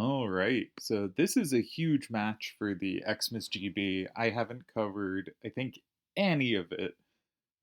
All right. So this is a huge match for the Xmas GB. I haven't covered, I think, any of it,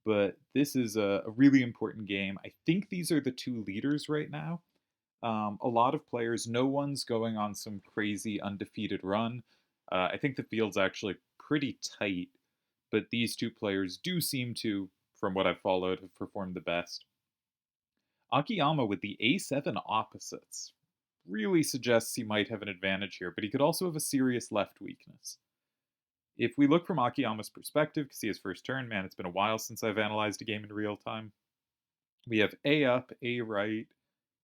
but this is a really important game. I think these are the two leaders right now. A lot of players, no one's going on some crazy undefeated run. I think the field's actually pretty tight, but these two players do seem to, from what I've followed, have performed the best. Akiyama with the A7 opposites really suggests he might have an advantage here, but he could also have a serious left weakness. If we look from Akiyama's perspective, because he has first turn, man, it's been a while since I've analyzed a game in real time. We have A up, A right,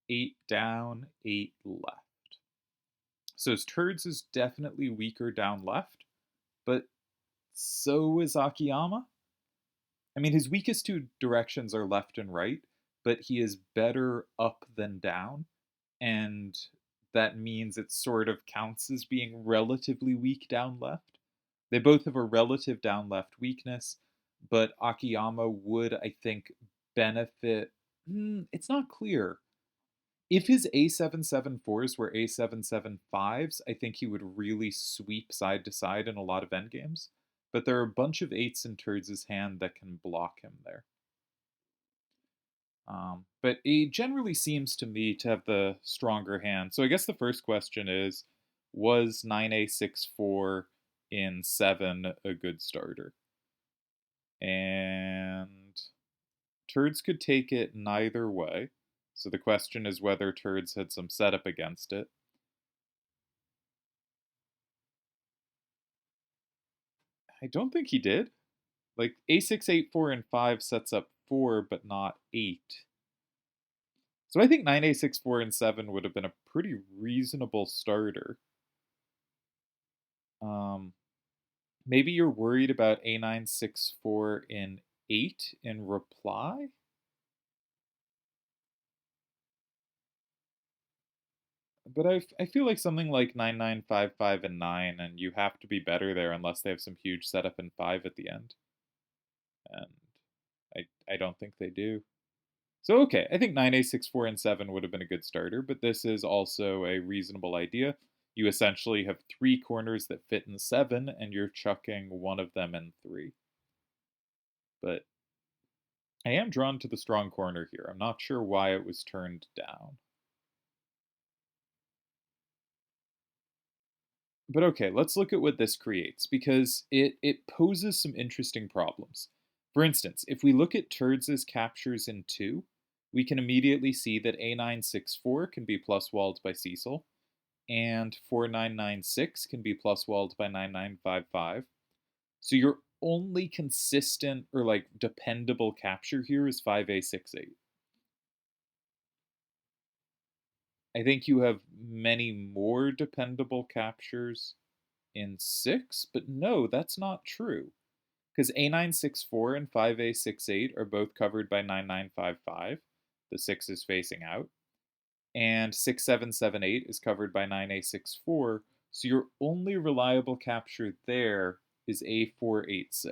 8 down, 8 left. So his Turdz is definitely weaker down left, but so is Akiyama. I mean, his weakest two directions are left and right, but he is better up than down, and that means it sort of counts as being relatively weak down left. They both have a relative down left weakness, but Akiyama would, I think, benefit. It's not clear. If his A7-7-4s were A7-7-5s, I think he would really sweep side to side in a lot of endgames. But there are a bunch of 8s in Turds' hand that can block him there. But he generally seems to me to have the stronger hand. So I guess the first question is, was 9A6-4 in 7 a good starter? And Turds could take it neither way. So the question is whether Turds had some setup against it. I don't think he did. Like A6, 8, 4, and 5 sets up 4, but not 8. So I think 9A6, 4, and 7 would have been a pretty reasonable starter. Um, Maybe you're worried about A9, 6, 4, and 8 in reply? But I feel like something like 9, 9, 5, 5, and 9, and you have to be better there unless they have some huge setup in 5 at the end. And I don't think they do. So, okay, I think 9A, 6, 4, and 7 would have been a good starter, but this is also a reasonable idea. You essentially have 3 corners that fit in 7, and you're chucking one of them in 3. But I am drawn to the strong corner here. I'm not sure why it was turned down. But okay, let's look at what this creates, because it poses some interesting problems. For instance, if we look at Turds' captures in 2, we can immediately see that A964 can be plus walled by Cecil, and 4996 can be plus walled by 9955. So your only consistent or like dependable capture here is 5A68. I think you have many more dependable captures in 6, but no, that's not true. Because A964 and 5A68 are both covered by 9955. The 6 is facing out. And 6778 is covered by 9A64. So your only reliable capture there is A486.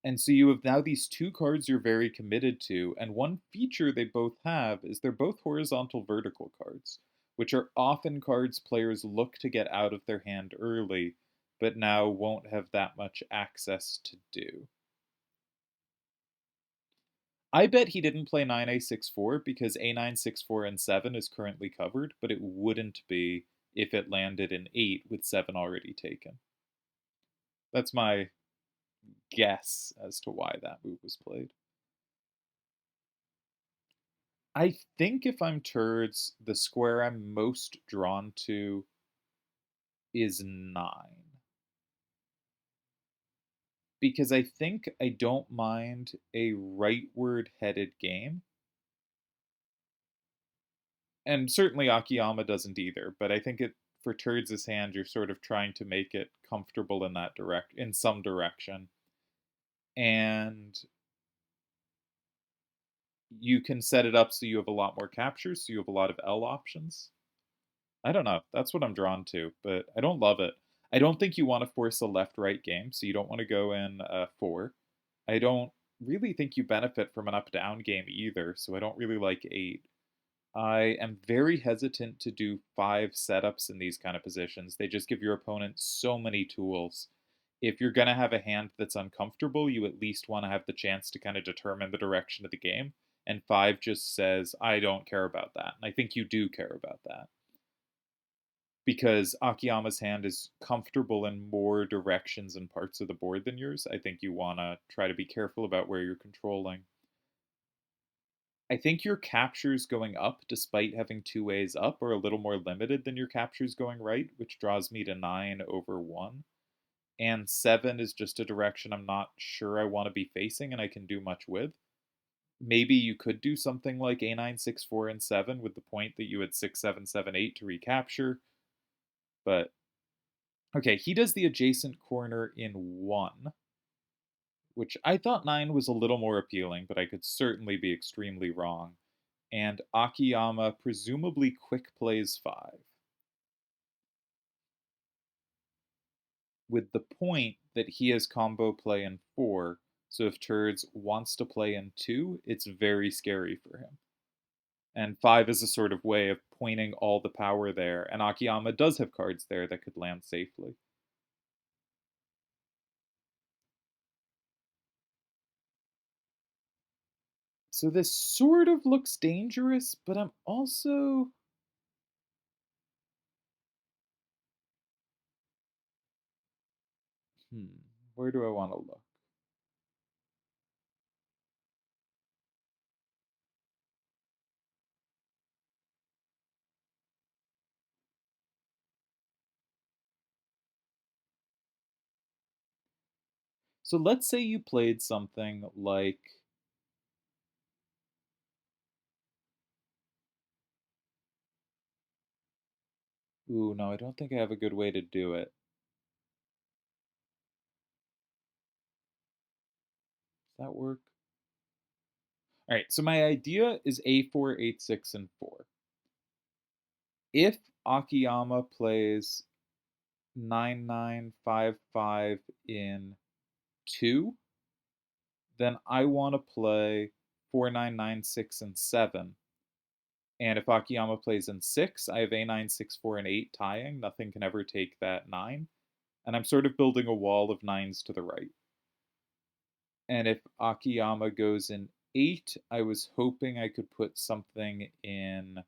And so you have now these two cards you're very committed to, and one feature they both have is they're both horizontal vertical cards, which are often cards players look to get out of their hand early, but now won't have that much access to do. I bet he didn't play 9A64 because A964 and 7 is currently covered, but it wouldn't be if it landed in 8 with 7 already taken. That's my guess as to why that move was played. I think if I'm Turds, the square I'm most drawn to is 9. Because I think I don't mind a rightward headed game. And certainly Akiyama doesn't either, but I think it for Turds' hand you're sort of trying to make it comfortable in that in some direction. And you can set it up so you have a lot more captures, so you have a lot of L options. I don't know. That's what I'm drawn to, but I don't love it. I don't think you want to force a left-right game, so you don't want to go in 4. I don't really think you benefit from an up-down game either, so I don't really like 8. I am very hesitant to do 5 setups in these kind of positions. They just give your opponent so many tools. If you're going to have a hand that's uncomfortable, you at least want to have the chance to kind of determine the direction of the game. And 5 just says, I don't care about that. And I think you do care about that. Because Akiyama's hand is comfortable in more directions and parts of the board than yours, I think you want to try to be careful about where you're controlling. I think your captures going up, despite having 2 ways up, are a little more limited than your captures going right, which draws me to 9 over 1. And 7 is just a direction I'm not sure I want to be facing and I can do much with. Maybe you could do something like A9, 6, 4, and 7 with the point that you had 6, 7, 7, 8 to recapture. But, okay, he does the adjacent corner in 1, which I thought 9 was a little more appealing, but I could certainly be extremely wrong. And Akiyama presumably quick plays 5, with the point that he has combo play in 4, so if Turdz wants to play in 2, it's very scary for him. And 5 is a sort of way of pointing all the power there, and Akiyama does have cards there that could land safely. So this sort of looks dangerous, but I'm also... where do I want to look? So let's say you played something like... Ooh, no, I don't think I have a good way to do it. Does that work? All right, so my idea is A4, 8, 6, and 4. If Akiyama plays 9, 9, 5, 5 in 2, then I want to play 4, 9, 9, 6, and 7. And if Akiyama plays in 6, I have A9, 6, 4, and 8 tying. Nothing can ever take that 9. And I'm sort of building a wall of 9s to the right. And if Akiyama goes in 8, I was hoping I could put something in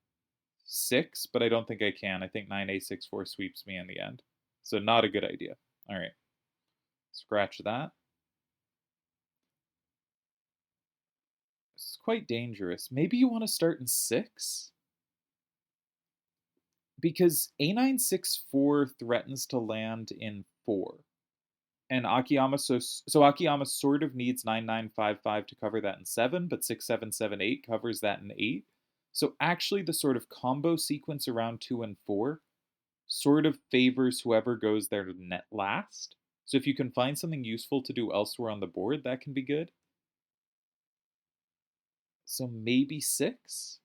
6, but I don't think I can. I think 9A64 sweeps me in the end. So not a good idea. All right. Scratch that. This is quite dangerous. Maybe you want to start in 6? Because A964 threatens to land in 4. And Akiyama so Akiyama sort of needs 9955 to cover that in 7, but 6778 covers that in 8. So actually the sort of combo sequence around 2 and 4 sort of favors whoever goes there net last. So if you can find something useful to do elsewhere on the board, that can be good. So maybe 6?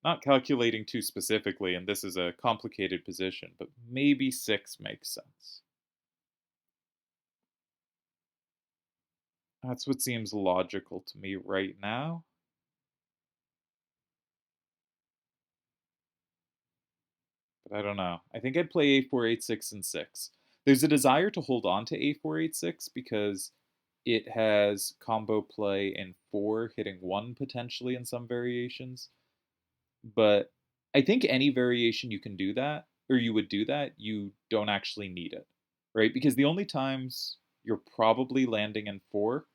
Not calculating too specifically, and this is a complicated position, but maybe 6 makes sense. That's what seems logical to me right now. But I don't know. I think I'd play A4, 8, 6, and 6. There's a desire to hold on to A4, 8, 6 because it has combo play in 4, hitting 1 potentially in some variations. But I think any variation you can do that, or you would do that, you don't actually need it, right? Because the only times you're probably landing in 4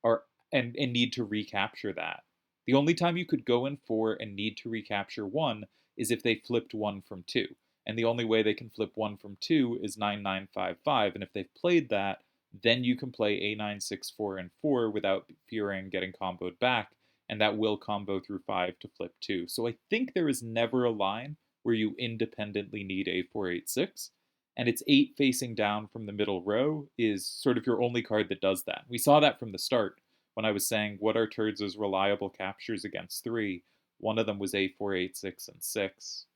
are and need to recapture that. The only time you could go in 4 and need to recapture 1 is if they flipped 1 from 2. And the only way they can flip 1 from 2 is 9955. And if they've played that, then you can play A9, 6, 4, and 4 without fearing getting comboed back. And that will combo through 5 to flip 2. So I think there is never a line where you independently need A4, 8, 6. And its 8 facing down from the middle row is sort of your only card that does that. We saw that from the start when I was saying what are Turdz' reliable captures against 3. One of them was A4, 8, 6, and 6.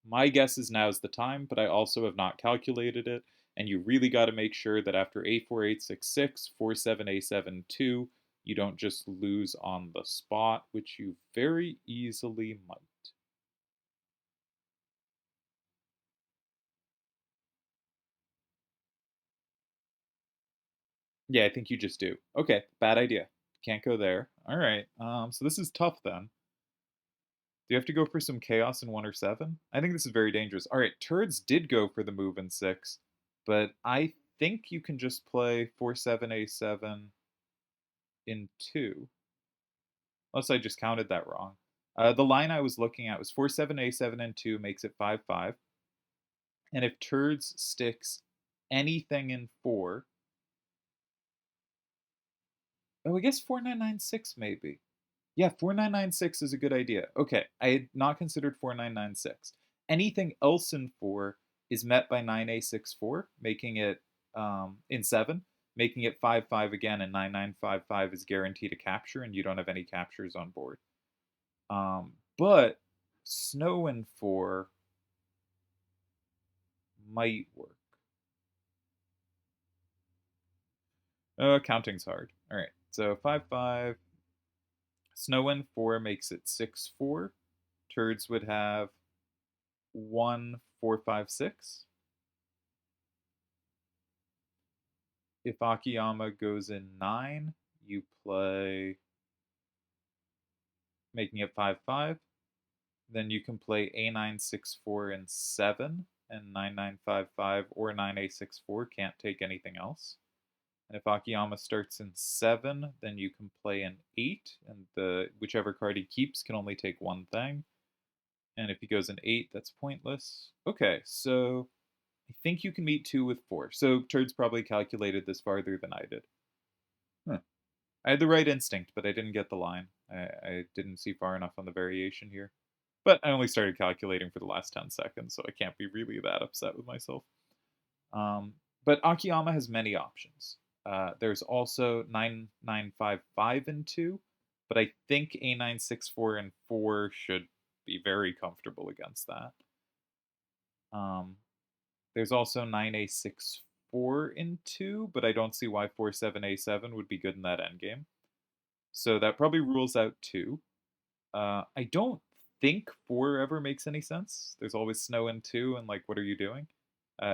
My guess is now's the time, but I also have not calculated it, and you really got to make sure that after A4, 8, 6, 6, 4, 7, A7, 2, you don't just lose on the spot, which you very easily might. Yeah, I think you just do. Okay, bad idea. Can't go there. All right. So this is tough then. Do you have to go for some chaos in 1 or 7? I think this is very dangerous. All right, Turds did go for the move in 6, but I think you can just play 4-7 A7 in 2. Unless I just counted that wrong. The line I was looking at was 4-7 A7 in 2 makes it 5-5. And if Turds sticks anything in 4, oh, I guess 4996 maybe. Yeah, 4996 is a good idea. Okay, I had not considered 4996. Anything else in 4 is met by 9A64, making it in 7, making it 5-5 again, and 9955 is guaranteed a capture, and you don't have any captures on board. But snow in 4 might work. Counting's hard. All right, so 5-5. Snow in 4 makes it 6-4. Turds would have 1-4-5-6. If Akiyama goes in 9, you play making it 5-5. Then you can play A9-6-4 in 7, and 9-9-5-5 or 9A-6-4 can't take anything else. And if Akiyama starts in 7, then you can play an 8, and the whichever card he keeps can only take one thing. And if he goes in 8, that's pointless. Okay, so I think you can meet 2 with 4. So Turd's probably calculated this farther than I did. Huh. I had the right instinct, but I didn't get the line. I didn't see far enough on the variation here. But I only started calculating for the last 10 seconds, so I can't be really that upset with myself. But Akiyama has many options. There's also 9-9-5-5 in 2, but I think A9-6-4 and 4 should be very comfortable against that. There's also 9A-6-4 in 2, but I don't see why 4-7-A7 would be good in that endgame. So that probably rules out 2. I don't think 4 ever makes any sense. There's always snow in 2, and like, what are you doing?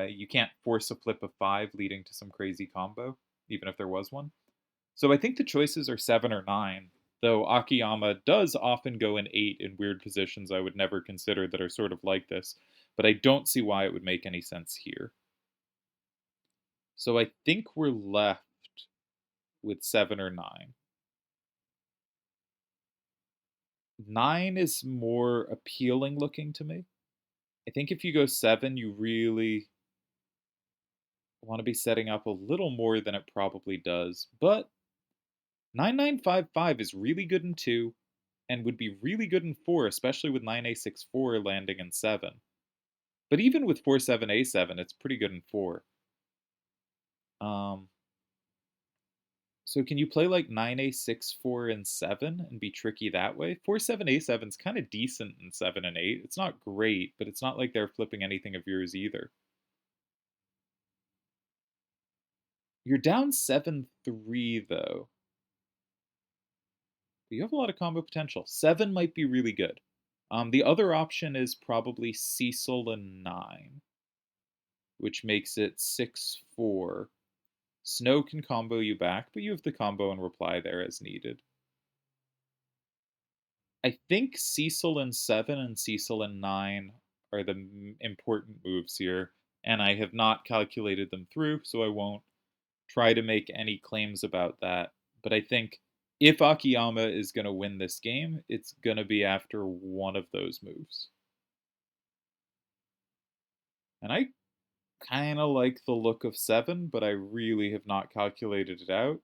You can't force a flip of 5 leading to some crazy combo, even if there was one. So I think the choices are 7 or 9, though Akiyama does often go in 8 in weird positions I would never consider that are sort of like this, but I don't see why it would make any sense here. So I think we're left with 7 or 9. 9 is more appealing looking to me. I think if you go 7, you really want to be setting up a little more than it probably does. But 9955 is really good in 2 and would be really good in 4, especially with 9A64 landing in 7. But even with 47A7, it's pretty good in 4. Um, so can you play like 9A64 in 7 and be tricky that way? 47A7 is kind of decent in 7 and 8. It's not great, but it's not like they're flipping anything of yours either. You're down 7-3 though. But you have a lot of combo potential. 7 might be really good. The other option is probably Cecil and 9, which makes it 6-4. Snow can combo you back, but you have the combo and reply there as needed. I think Cecil and 7 and Cecil and 9 are the important moves here, and I have not calculated them through, so I won't try to make any claims about that. But I think if Akiyama is going to win this game, it's going to be after one of those moves. And I kind of like the look of 7, but I really have not calculated it out.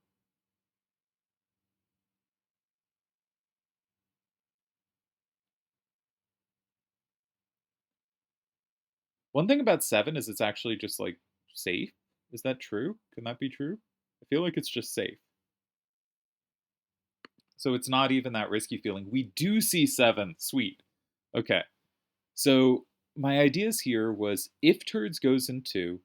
One thing about 7 is it's actually just like safe. Is that true? Can that be true? I feel like it's just safe. So it's not even that risky feeling. We do see 7. Sweet. Okay. So my ideas here was if Turds goes in 2,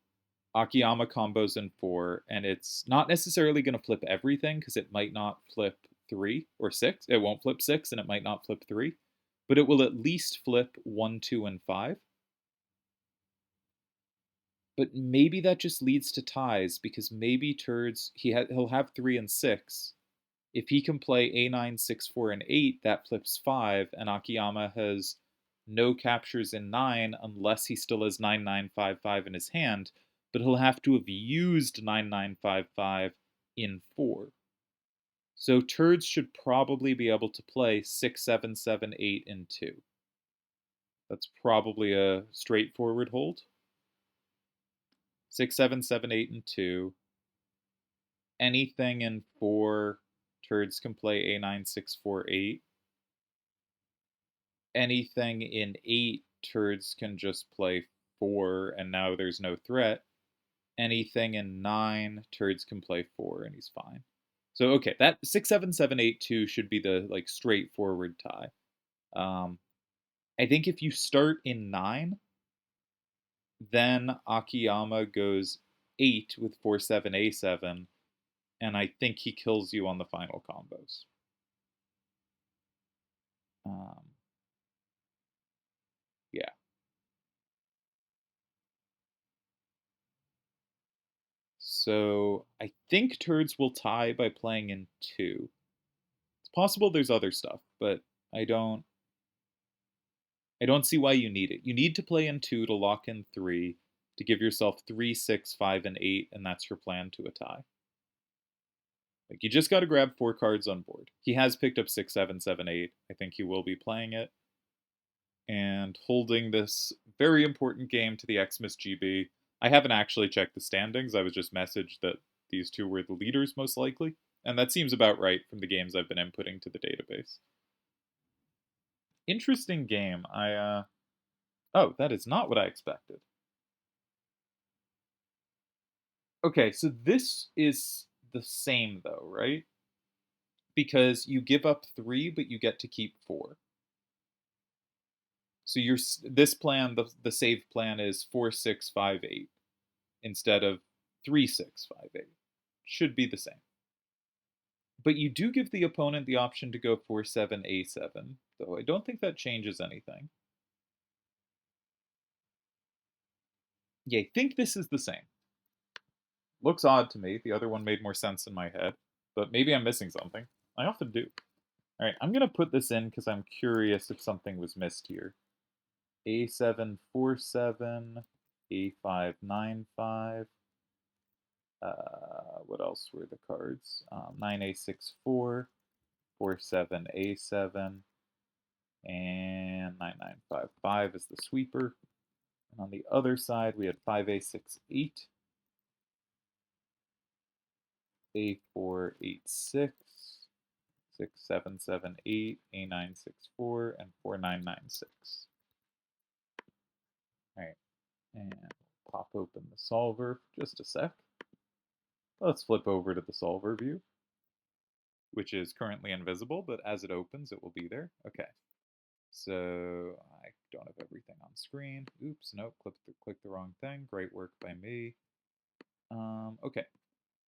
Akiyama combos in 4, and it's not necessarily going to flip everything because it might not flip 3 or 6. It won't flip 6, and it might not flip 3, but it will at least flip 1, 2, and 5. But maybe that just leads to ties because maybe Turdz he'll have 3 and 6. If he can play a9, 6, 4, and 8, that flips 5, and Akiyama has no captures in 9 unless he still has 9, 9, 5, 5 in his hand, but he'll have to have used 9, 9, 5, 5 in 4. So Turdz should probably be able to play 6, 7, 7, 8, and 2. That's probably a straightforward hold. 6, 7, 7, 8, and 2. Anything in 4, Turdz can play a9, 6, 4, 8. Anything in 8, Turdz can just play 4, and now there's no threat. Anything in 9, Turdz can play 4, and he's fine. So, okay, that 6, 7, 7, 8, 2 should be the, like, straightforward tie. I think if you start in 9, then Akiyama goes 8 with 4, 7, A7, and I think he kills you on the final combos. Yeah. So I think Turdz will tie by playing in 2. It's possible there's other stuff, but I don't I don't see why you need it. You need to play in 2 to lock in 3 to give yourself 3, 6, 5, and 8, and that's your plan to a tie. Like you just got to grab 4 cards on board. He has picked up 6, 7, 7, 8. I think he will be playing it and holding this very important game to the Xmas GB. I haven't actually checked the standings. I was just messaged that these two were the leaders most likely, and that seems about right from the games I've been inputting to the database. Interesting game. Oh, that is not what I expected. Okay, so this is the same though, right? Because you give up 3 but you get to keep 4. So this plan, the save plan is 4, 6, 5, 8 instead of 3, 6, 5, 8. Should be the same. But you do give the opponent the option to go 4, 7, A7, though I don't think that changes anything. Yeah, I think this is the same. Looks odd to me. The other one made more sense in my head, but maybe I'm missing something. I often do. All right, I'm going to put this in because I'm curious if something was missed here. A7, 4, 7, A5, 9, 5. What else were the cards? 9A6, 4, 4, 7, A7, and 9, 9, 5, 5 is the sweeper. And on the other side, we had 5A6, 8, A4, 8, 6, 6, 7, 7, 8, A9, 6, 4, and 4, 9, 9, 6. All right, and pop open the solver for just a sec. Let's flip over to the solver view, which is currently invisible, but as it opens, it will be there. Okay, so I don't have everything on screen. Oops, nope, clicked the wrong thing. Great work by me. Okay,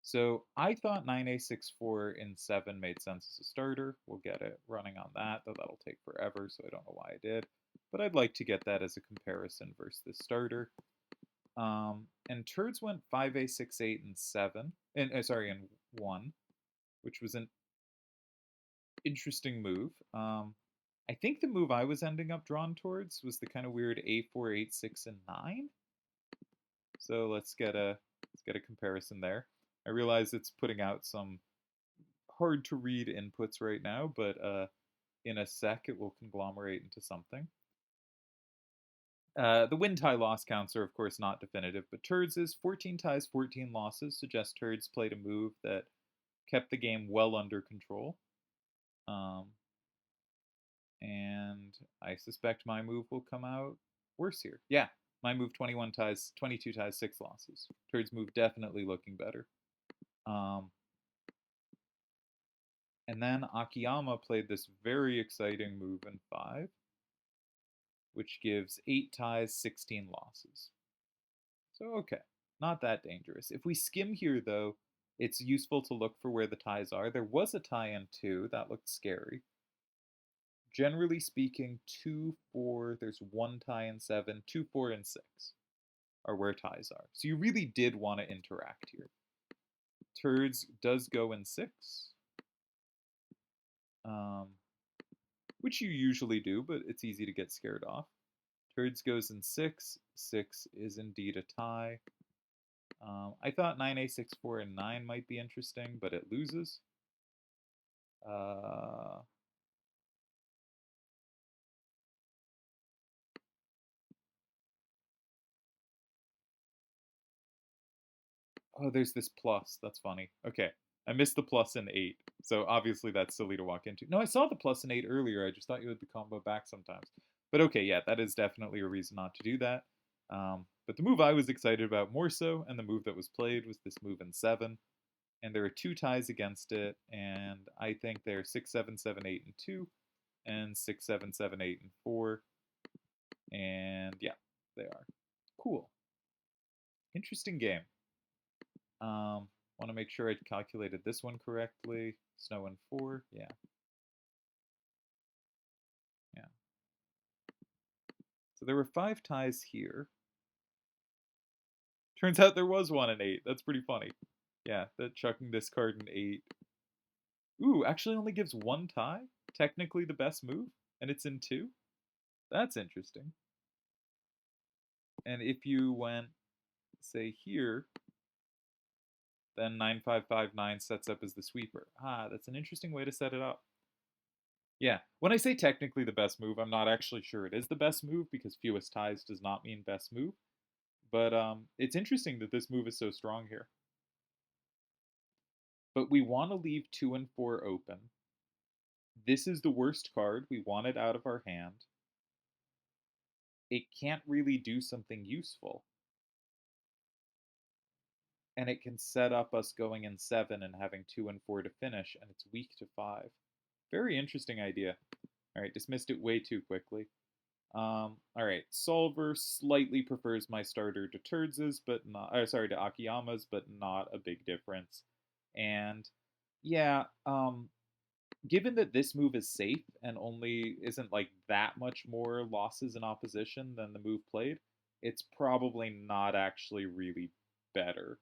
so I thought 9A64 in 7 made sense as a starter. We'll get it running on that, though that'll take forever, so I don't know why I did. But I'd like to get that as a comparison versus this starter. And Turdz went 5A68 and 7, and in 1, which was an interesting move. I think the move I was ending up drawn towards was the kind of weird A4, 8, 6, and 9. So let's get a comparison there. I realize it's putting out some hard to read inputs right now, but in a sec it will conglomerate into something. The win tie loss counts are, of course, not definitive, but Turds' 14 ties, 14 losses suggest Turds played a move that kept the game well under control. And I suspect my move will come out worse here. Yeah, my move 21 ties, 22 ties, 6 losses. Turds' move definitely looking better. And then Akiyama played this very exciting move in 5, which gives 8 ties, 16 losses. So, okay. Not that dangerous. If we skim here, though, it's useful to look for where the ties are. There was a tie in 2. That looked scary. Generally speaking, 2, 4, there's one tie in 7, 2, 4, and 6 are where ties are. So you really did want to interact here. Turdz does go in 6, um, which you usually do, but it's easy to get scared off. Turdz goes in 6. 6 is indeed a tie. I thought 9A, 6, 4, and 9 might be interesting, but it loses. Oh, there's this plus. That's funny. Okay. I missed the plus in 8. So obviously that's silly to walk into. No, I saw the plus in 8 earlier. I just thought you had the combo back sometimes. But okay, yeah, that is definitely a reason not to do that. But the move I was excited about more so, and the move that was played, was this move in 7. And there are 2 ties against it, and I think they're 6, 7, 7, 8, and 2, and 6, 7, 7, 8, and 4. And yeah, they are. Cool. Interesting game. Want to make sure I calculated this one correctly. Snow in 4, yeah. Yeah. So there were 5 ties here. Turns out there was one in 8. That's pretty funny. Yeah, that chucking this card in 8. Ooh, actually only gives 1 tie? Technically the best move? And it's in 2? That's interesting. And if you went, say, here, then 9559 sets up as the sweeper. Ah, that's an interesting way to set it up. Yeah, when I say technically the best move, I'm not actually sure it is the best move because fewest ties does not mean best move. But it's interesting that this move is so strong here. But we want to leave 2 and 4 open. This is the worst card. We want it out of our hand. It can't really do something useful. And it can set up us going in 7 and having 2 and 4 to finish, and it's weak to 5. Very interesting idea. All right, dismissed it way too quickly. All right, Solver slightly prefers my starter to Turdz's, but not, to Akiyama's, but not a big difference. And yeah, given that this move is safe and only isn't like that much more losses in opposition than the move played, it's probably not actually really better.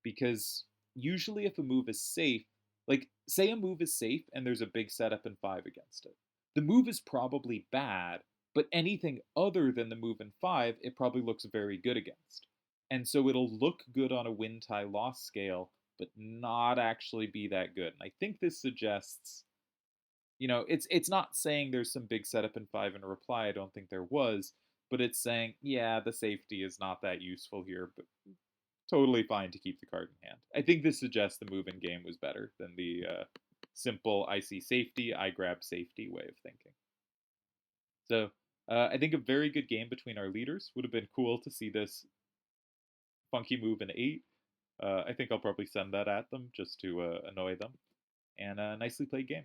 Because usually if a move is safe, like say a move is safe and there's a big setup in 5 against it, the move is probably bad, but anything other than the move in 5, it probably looks very good against. And so it'll look good on a win tie loss scale, but not actually be that good. And I think this suggests, it's not saying there's some big setup in 5 in a reply. I don't think there was, but it's saying, yeah, the safety is not that useful here, but totally fine to keep the card in hand. I think this suggests the move in game was better than the simple I see safety, I grab safety way of thinking. So I think a very good game between our leaders. Would have been cool to see this funky move in 8. I think I'll probably send that at them just to annoy them. And a nicely played game.